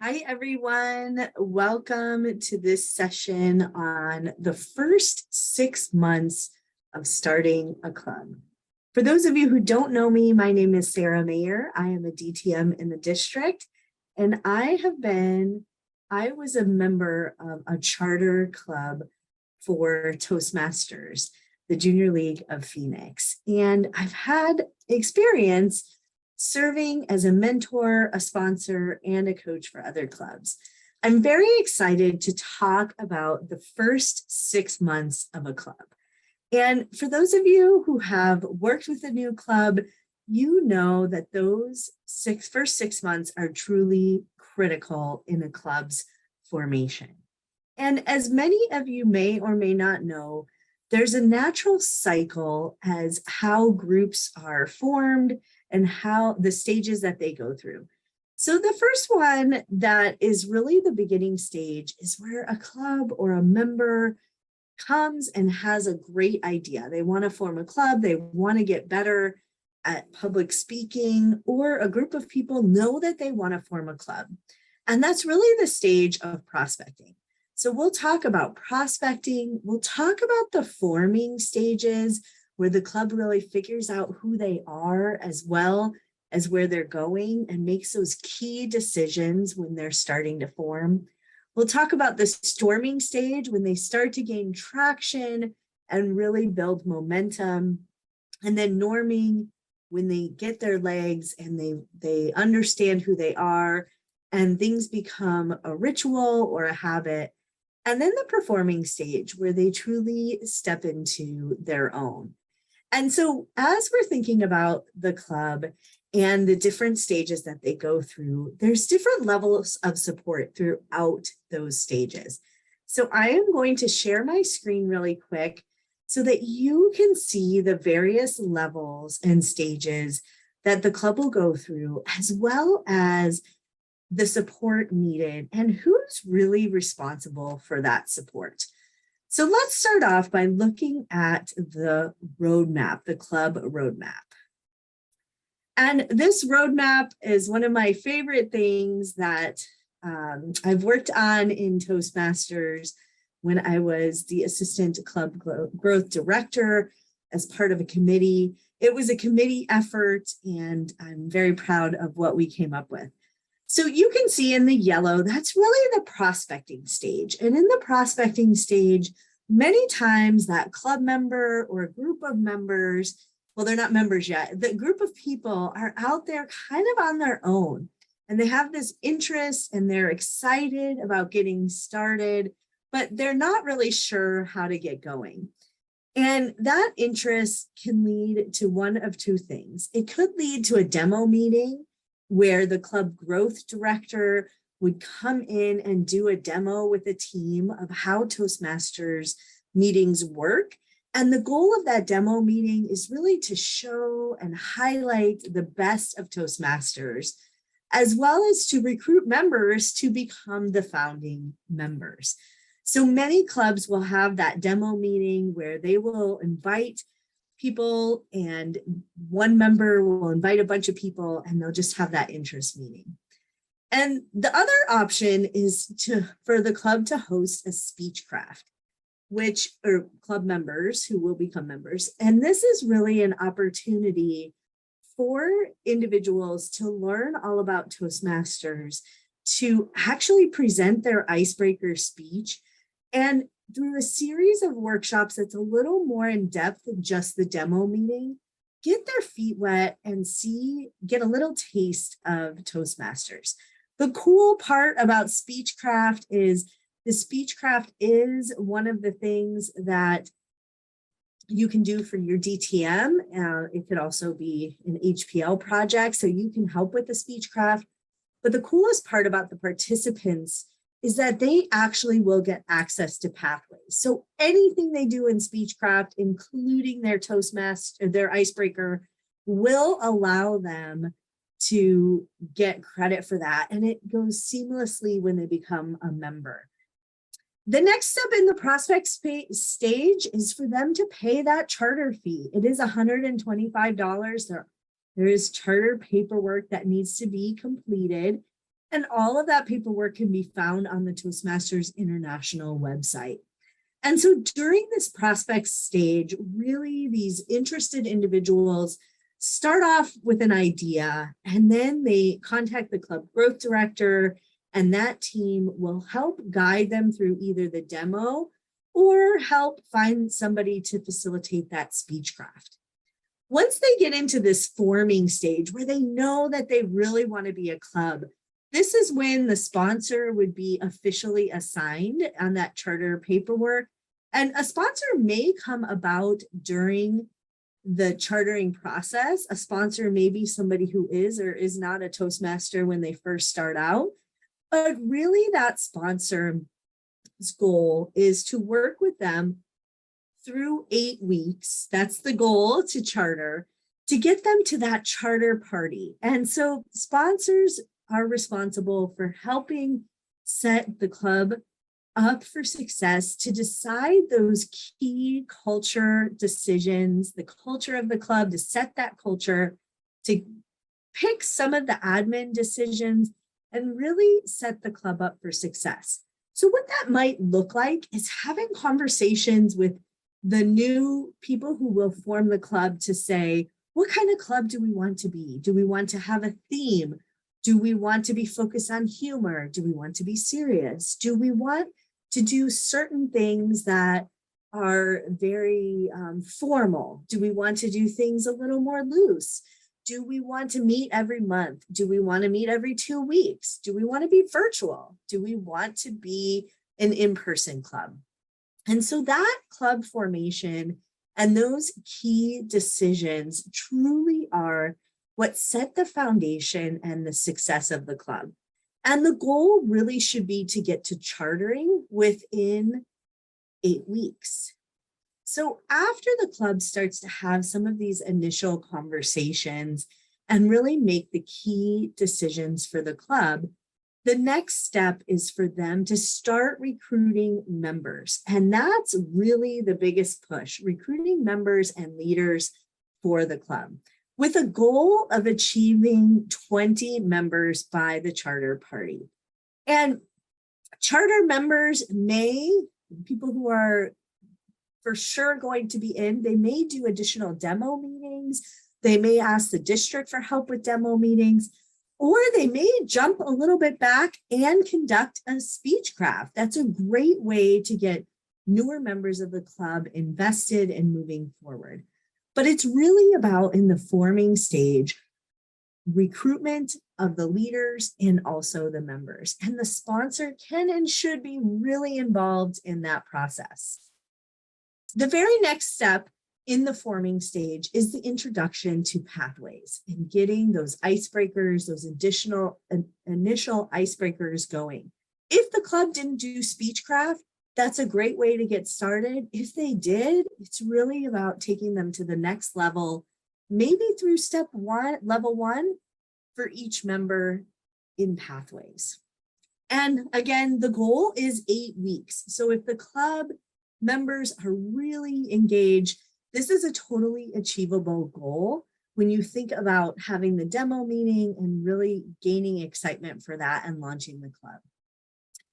Hi, everyone. Welcome to this session on the first 6 months of starting a club. For those of you who don't know me, my name is Sara Mayer. I am a DTM in the district, and I was a member of a charter club for Toastmasters, the Junior League of Phoenix. And I've had experience serving as a mentor, a sponsor, and a coach for other clubs. I'm very excited to talk about the first 6 months of a club. And for those of you who have worked with a new club, you know that those first 6 months are truly critical in a club's formation. And as many of you may or may not know, there's a natural cycle as how groups are formed and how the stages that they go through. So the first one that is really the beginning stage is where a club or a member comes and has a great idea. They want to form a club, they want to get better at public speaking, or a group of people know that they want to form a club. And that's really the stage of prospecting. So we'll talk about prospecting, we'll talk about the forming stages, where the club really figures out who they are as well as where they're going and makes those key decisions when they're starting to form. We'll talk about the storming stage when they start to gain traction and really build momentum. And then norming when they get their legs and they understand who they are and things become a ritual or a habit. And then the performing stage where they truly step into their own. And so as we're thinking about the club and the different stages that they go through, there's different levels of support throughout those stages. So I am going to share my screen really quick so that you can see the various levels and stages that the club will go through, as well as the support needed and who's really responsible for that support. So let's start off by looking at the roadmap, the club roadmap. And this roadmap is one of my favorite things that I've worked on in Toastmasters when I was the assistant club growth director as part of a committee. It was a committee effort, and I'm very proud of what we came up with. So you can see in the yellow, that's really the prospecting stage. And in the prospecting stage, many times that club member or a group of members, well, they're not members yet, the group of people are out there kind of on their own. And they have this interest and they're excited about getting started, but they're not really sure how to get going. And that interest can lead to one of two things. It could lead to a demo meeting where the club growth director would come in and do a demo with a team of how Toastmasters meetings work. And the goal of that demo meeting is really to show and highlight the best of Toastmasters, as well as to recruit members to become the founding members. So many clubs will have that demo meeting where they will invite people and one member will invite a bunch of people and they'll just have that interest meeting. And the other option is for the club to host a speech craft, or club members who will become members. And this is really an opportunity for individuals to learn all about Toastmasters, to actually present their icebreaker speech, and through a series of workshops that's a little more in depth than just the demo meeting, get their feet wet and get a little taste of Toastmasters. The cool part about Speechcraft is the Speechcraft is one of the things that you can do for your DTM. It could also be an HPL project, so you can help with the Speechcraft. But the coolest part about the participants is that they actually will get access to pathways. So anything they do in Speechcraft, including their Toastmaster, their icebreaker, will allow them to get credit for that. And it goes seamlessly when they become a member. The next step in the prospect stage is for them to pay that charter fee. It is $125. There is charter paperwork that needs to be completed. And all of that paperwork can be found on the Toastmasters International website. And so during this prospect stage, really these interested individuals start off with an idea, and then they contact the club growth director, and that team will help guide them through either the demo or help find somebody to facilitate that speechcraft. Once they get into this forming stage where they know that they really want to be a club, this is when the sponsor would be officially assigned on that charter paperwork. And a sponsor may come about during the chartering process. A sponsor may be somebody who is or is not a Toastmaster when they first start out. But really that sponsor's goal is to work with them through 8 weeks. That's the goal to charter, to get them to that charter party. And so sponsors are responsible for helping set the club up for success, to decide those key culture decisions, the culture of the club, to set that culture, to pick some of the admin decisions, and really set the club up for success. So what that might look like is having conversations with the new people who will form the club to say, what kind of club do we want to be? Do we want to have a theme? Do we want to be focused on humor? Do we want to be serious? Do we want to do certain things that are very formal? Do we want to do things a little more loose? Do we want to meet every month? Do we want to meet every 2 weeks? Do we want to be virtual? Do we want to be an in-person club? And so that club formation and those key decisions truly are what set the foundation and the success of the club. And the goal really should be to get to chartering within 8 weeks. So after the club starts to have some of these initial conversations and really make the key decisions for the club, the next step is for them to start recruiting members. And that's really the biggest push, recruiting members and leaders for the club, with a goal of achieving 20 members by the charter party. And charter members people who are for sure going to be in, they may do additional demo meetings. They may ask the district for help with demo meetings, or they may jump a little bit back and conduct a speechcraft. That's a great way to get newer members of the club invested and moving forward. But it's really about, in the forming stage, recruitment of the leaders and also the members. And the sponsor can and should be really involved in that process. The very next step in the forming stage is the introduction to pathways and getting those icebreakers, those additional initial icebreakers going. If the club didn't do speechcraft, that's a great way to get started. If they did, it's really about taking them to the next level, maybe through level one for each member in pathways. And again, the goal is 8 weeks. So if the club members are really engaged, this is a totally achievable goal when you think about having the demo meeting and really gaining excitement for that and launching the club.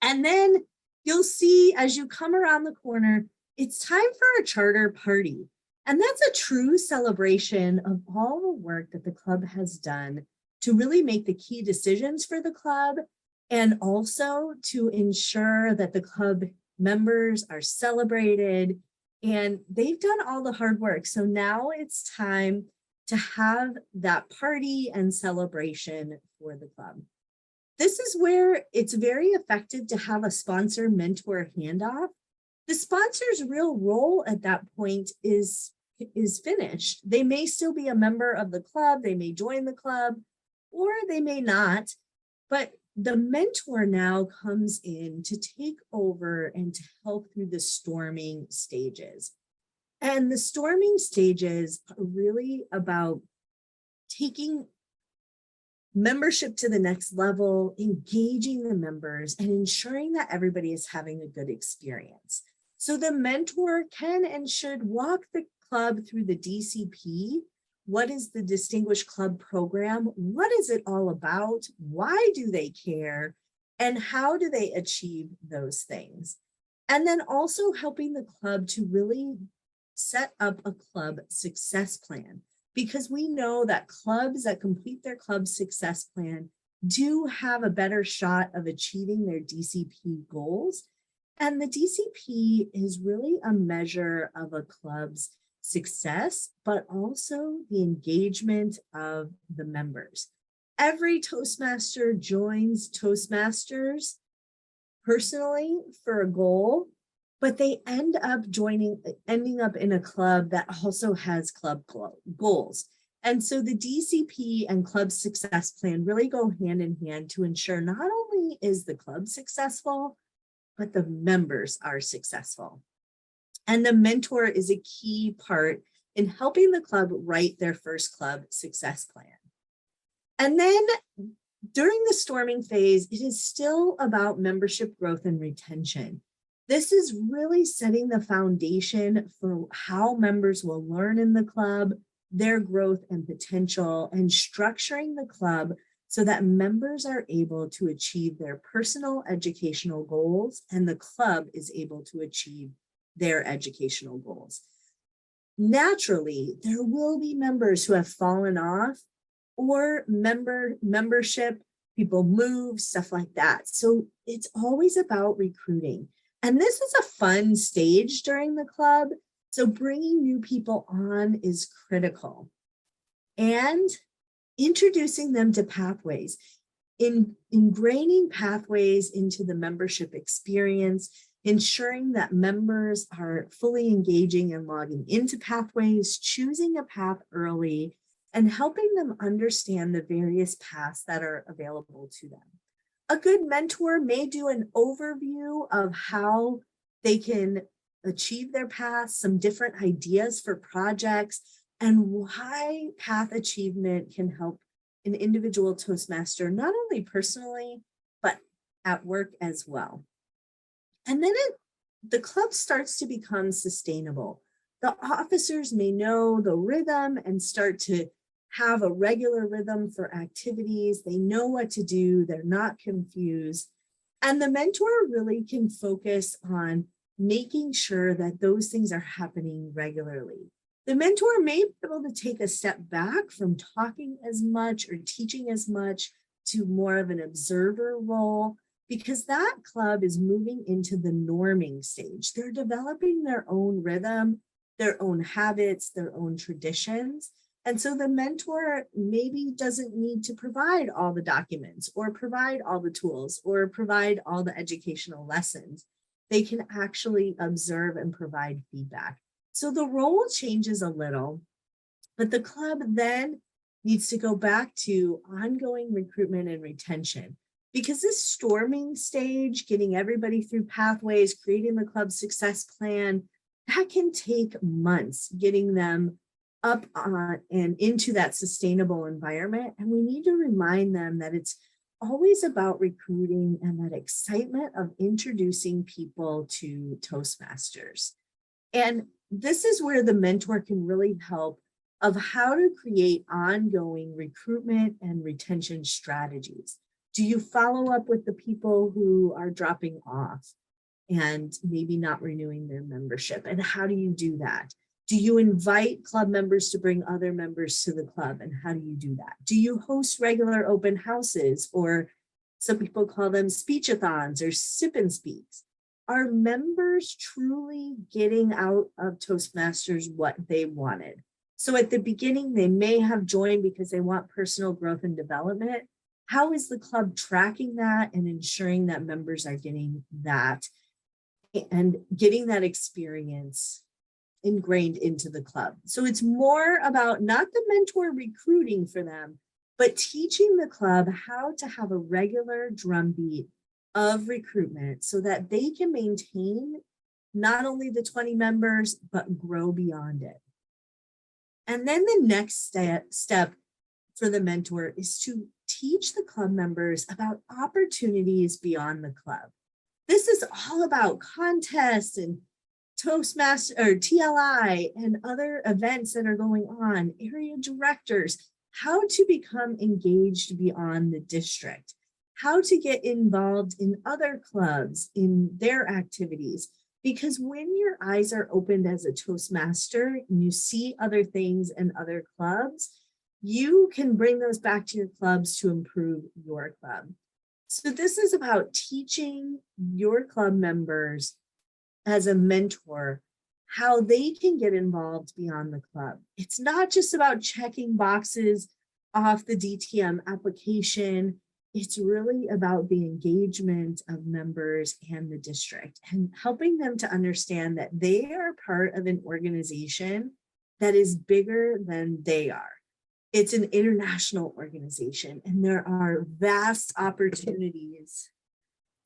And then you'll see as you come around the corner, it's time for a charter party. And that's a true celebration of all the work that the club has done to really make the key decisions for the club, and also to ensure that the club members are celebrated and they've done all the hard work. So now it's time to have that party and celebration for the club. This is where it's very effective to have a sponsor mentor handoff. The sponsor's real role at that point is finished. They may still be a member of the club, they may join the club, or they may not, but the mentor now comes in to take over and to help through the storming stages. And the storming stages are really about taking membership to the next level, engaging the members, and ensuring that everybody is having a good experience. So the mentor can and should walk the club through the DCP, What is the Distinguished Club program? What is it all about? Why do they care? And how do they achieve those things? And then also helping the club to really set up a club success plan, because we know that clubs that complete their club success plan do have a better shot of achieving their DCP goals. And the DCP is really a measure of a club's success, but also the engagement of the members. Every Toastmaster joins Toastmasters personally for a goal, but they ending up in a club that also has club goals. And so the DCP and club success plan really go hand in hand to ensure not only is the club successful, but the members are successful. And the mentor is a key part in helping the club write their first club success plan. And then during the storming phase, it is still about membership growth and retention. This is really setting the foundation for how members will learn in the club, their growth and potential, and structuring the club so that members are able to achieve their personal educational goals and the club is able to achieve their educational goals. Naturally, there will be members who have fallen off or membership, people move, stuff like that. So it's always about recruiting. And this is a fun stage during the club. So bringing new people on is critical. And introducing them to pathways, ingraining pathways into the membership experience, ensuring that members are fully engaging and logging into pathways, choosing a path early, and helping them understand the various paths that are available to them. A good mentor may do an overview of how they can achieve their path, some different ideas for projects, and why path achievement can help an individual Toastmaster, not only personally, but at work as well. And then the club starts to become sustainable. The officers may know the rhythm and start to have a regular rhythm for activities. They know what to do. They're not confused. And the mentor really can focus on making sure that those things are happening regularly. The mentor may be able to take a step back from talking as much or teaching as much to more of an observer role, because that club is moving into the norming stage. They're developing their own rhythm, their own habits, their own traditions. And so the mentor maybe doesn't need to provide all the documents or provide all the tools or provide all the educational lessons. They can actually observe and provide feedback. So the role changes a little, but the club then needs to go back to ongoing recruitment and retention, because this storming stage, getting everybody through pathways, creating the club success plan, that can take months, getting them up on and into that sustainable environment. And we need to remind them that it's always about recruiting and that excitement of introducing people to Toastmasters. And this is where the mentor can really help of how to create ongoing recruitment and retention strategies. Do you follow up with the people who are dropping off and maybe not renewing their membership? And how do you do that? Do you invite club members to bring other members to the club? And how do you do that? Do you host regular open houses, or some people call them speechathons or sip and speaks? Are members truly getting out of Toastmasters what they wanted? So at the beginning, they may have joined because they want personal growth and development. How is the club tracking that and ensuring that members are getting that and getting that experience ingrained into the club? So it's more about not the mentor recruiting for them, but teaching the club how to have a regular drumbeat of recruitment so that they can maintain not only the 20 members, but grow beyond it. And then the next step for the mentor is to teach the club members about opportunities beyond the club. This is all about contests and Toastmasters or TLI and other events that are going on, area directors, how to become engaged beyond the district, how to get involved in other clubs, in their activities. Because when your eyes are opened as a Toastmaster and you see other things in other clubs, you can bring those back to your clubs to improve your club. So this is about teaching your club members as a mentor how they can get involved beyond the club. It's not just about checking boxes off the DTM application. It's really about the engagement of members and the district and helping them to understand that they are part of an organization that is bigger than they are. It's an international organization, and there are vast opportunities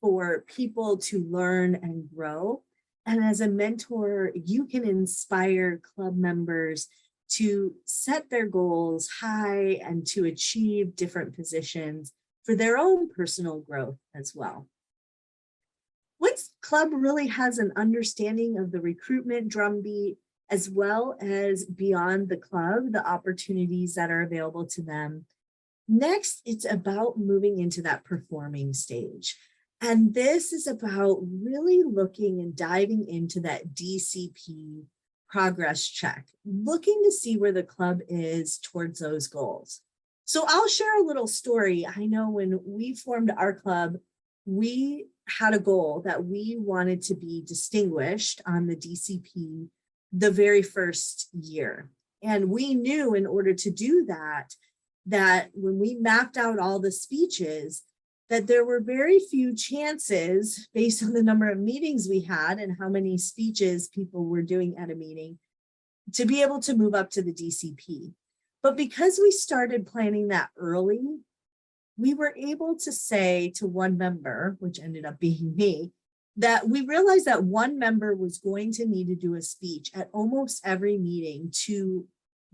for people to learn and grow. And as a mentor, you can inspire club members to set their goals high and to achieve different positions for their own personal growth as well. Once club really has an understanding of the recruitment drumbeat, as well as beyond the club, the opportunities that are available to them, next, it's about moving into that performing stage. And this is about really looking and diving into that DCP progress check, looking to see where the club is towards those goals. So I'll share a little story. I know when we formed our club, we had a goal that we wanted to be distinguished on the DCP the very first year. And we knew in order to do that, that when we mapped out all the speeches, that there were very few chances based on the number of meetings we had and how many speeches people were doing at a meeting to be able to move up to the DCP. But because we started planning that early, we were able to say to one member, which ended up being me, that we realized that one member was going to need to do a speech at almost every meeting to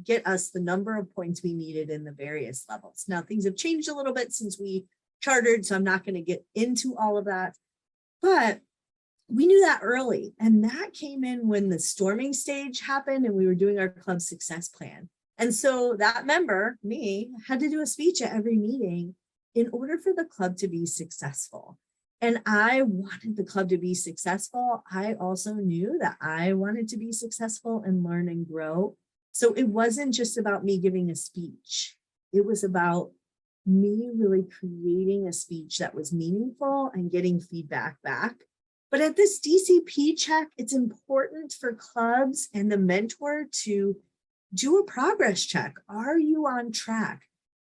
get us the number of points we needed in the various levels. Now, things have changed a little bit since we chartered, so I'm not going to get into all of that, but we knew that early. And that came in when the storming stage happened and we were doing our club success plan. And so that member, me, had to do a speech at every meeting in order for the club to be successful. And I wanted the club to be successful. I also knew that I wanted to be successful and learn and grow. So it wasn't just about me giving a speech. It was about me really creating a speech that was meaningful and getting feedback back. But at this DCP check, it's important for clubs and the mentor to do a progress check. Are you on track?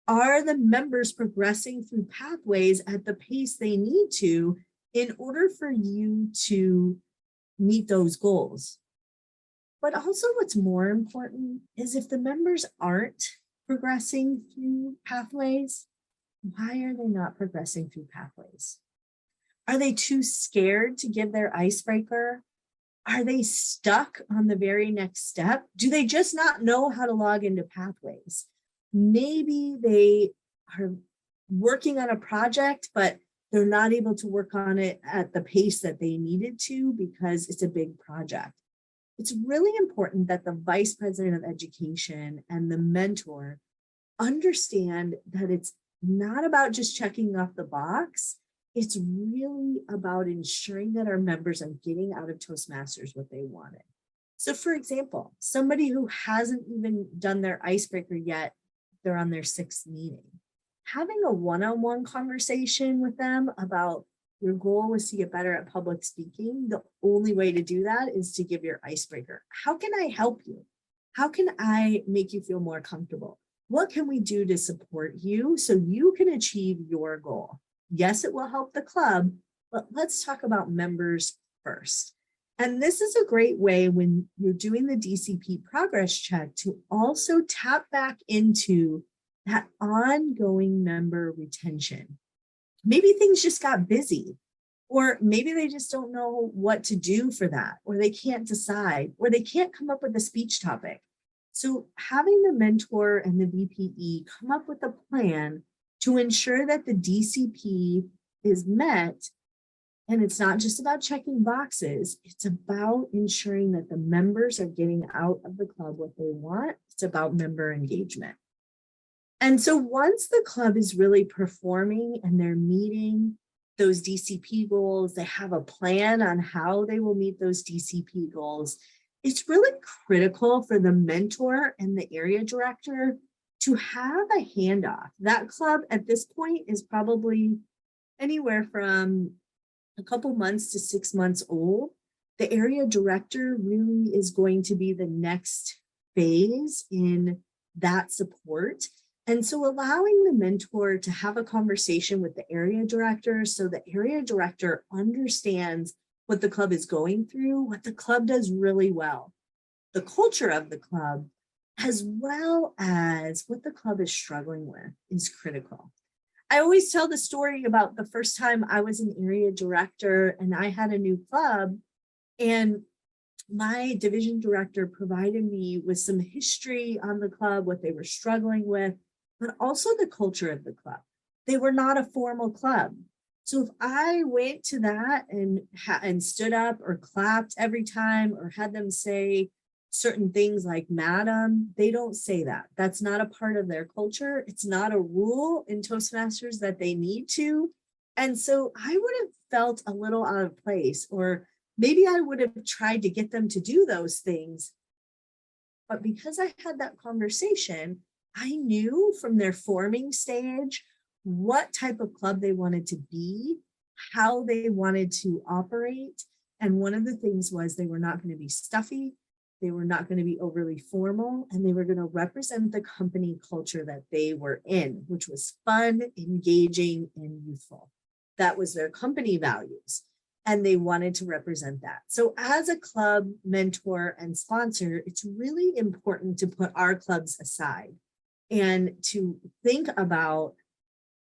Are the members progressing through pathways at the pace they need to in order for you to meet those goals? But also what's more important is if the members aren't progressing through pathways, why are they not progressing through pathways? Are they too scared to give their icebreaker? Are they stuck on the very next step? Do they just not know how to log into pathways? Maybe they are working on a project, but they're not able to work on it at the pace that they needed to because it's a big project. It's really important that the vice president of education and the mentor understand that it's not about just checking off the box. It's really about ensuring that our members are getting out of Toastmasters what they wanted. So for example, somebody who hasn't even done their icebreaker yet, they're on their 6th meeting. Having a one-on-one conversation with them about your goal was to get better at public speaking. The only way to do that is to give your icebreaker. How can I help you? How can I make you feel more comfortable? What can we do to support you so you can achieve your goal? Yes, it will help the club, but let's talk about members first. And this is a great way when you're doing the DCP progress check to also tap back into that ongoing member retention. Maybe things just got busy, or maybe they just don't know what to do for that, or they can't decide, or they can't come up with a speech topic. So having the mentor and the VPE come up with a plan to ensure that the DCP is met And it's not just about checking boxes. It's about ensuring that the members are getting out of the club what they want. It's about member engagement. And so once the club is really performing and they're meeting those DCP goals, they have a plan on how they will meet those DCP goals. It's really critical for the mentor and the area director to have a handoff. That club at this point is probably anywhere from a couple months to 6 months old. The area director really is going to be the next phase in that support. And so allowing the mentor to have a conversation with the area director so the area director understands what the club is going through, what the club does really well, the culture of the club, as well as what the club is struggling with is critical. I always tell the story about the first time I was an area director and I had a new club, and my division director provided me with some history on the club, what they were struggling with, but also the culture of the club. They were not a formal club. So if I went to that and stood up or clapped every time or had them say certain things like madam, they don't say that. That's not a part of their culture. It's not a rule in Toastmasters that they need to. And so I would have felt a little out of place, or maybe I would have tried to get them to do those things. But because I had that conversation, I knew from their forming stage what type of club they wanted to be, how they wanted to operate. And one of the things was they were not going to be stuffy. They were not going to be overly formal, and they were going to represent the company culture that they were in, which was fun, engaging, and youthful. That was their company values, and they wanted to represent that. So as a club mentor and sponsor, it's really important to put our clubs aside and to think about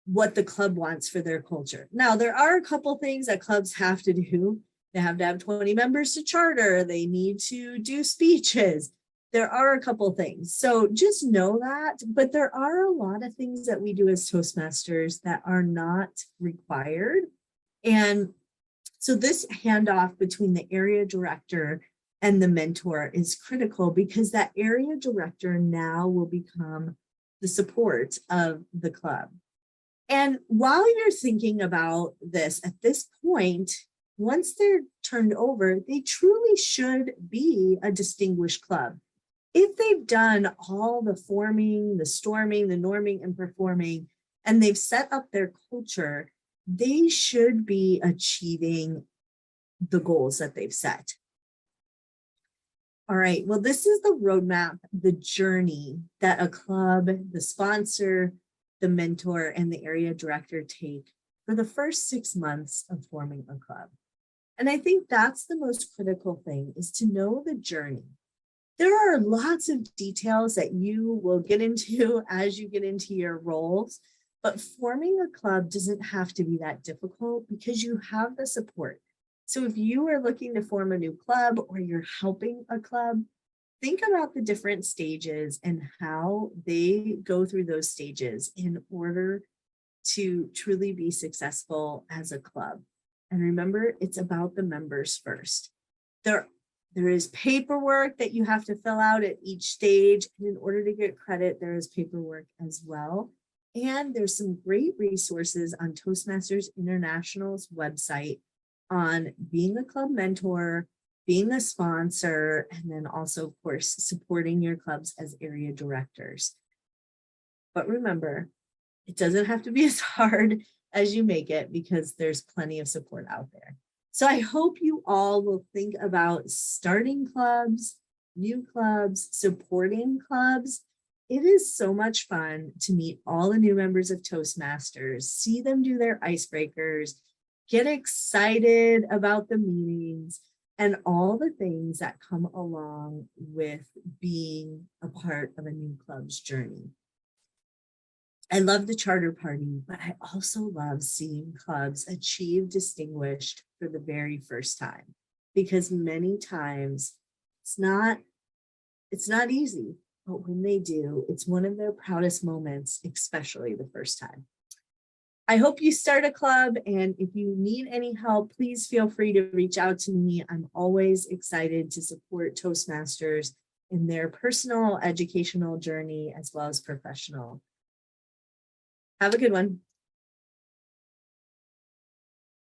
what the club wants for their culture. Now, there are a couple things that clubs have to do. They have to have 20 members to charter. They need to do speeches. There are a couple things. So just know that, but there are a lot of things that we do as Toastmasters that are not required. And so this handoff between the area director and the mentor is critical, because that area director now will become the support of the club. And while you're thinking about this at this point, once they're turned over, they truly should be a distinguished club. If they've done all the forming, the storming, the norming, and performing, and they've set up their culture, they should be achieving the goals that they've set. All right, well, this is the roadmap, the journey that a club, the sponsor, the mentor, and the area director take for the first 6 months of forming a club. And I think that's the most critical thing, is to know the journey. There are lots of details that you will get into as you get into your roles, but forming a club doesn't have to be that difficult because you have the support. So if you are looking to form a new club or you're helping a club, think about the different stages and how they go through those stages in order to truly be successful as a club. And remember, it's about the members first. There is paperwork that you have to fill out at each stage. And in order to get credit, there is paperwork as well. And there's some great resources on Toastmasters International's website on being a club mentor, being a sponsor, and then also, of course, supporting your clubs as area directors. But remember, it doesn't have to be as hard as you make it, because there's plenty of support out there. So I hope you all will think about starting clubs, new clubs, supporting clubs. It is so much fun to meet all the new members of Toastmasters, see them do their icebreakers, get excited about the meetings, and all the things that come along with being a part of a new club's journey. I love the charter party, but I also love seeing clubs achieve distinguished for the very first time, because many times it's not easy, but when they do, it's one of their proudest moments, especially the first time. I hope you start a club, and if you need any help, please feel free to reach out to me. I'm always excited to support Toastmasters in their personal educational journey as well as professional. Have a good one.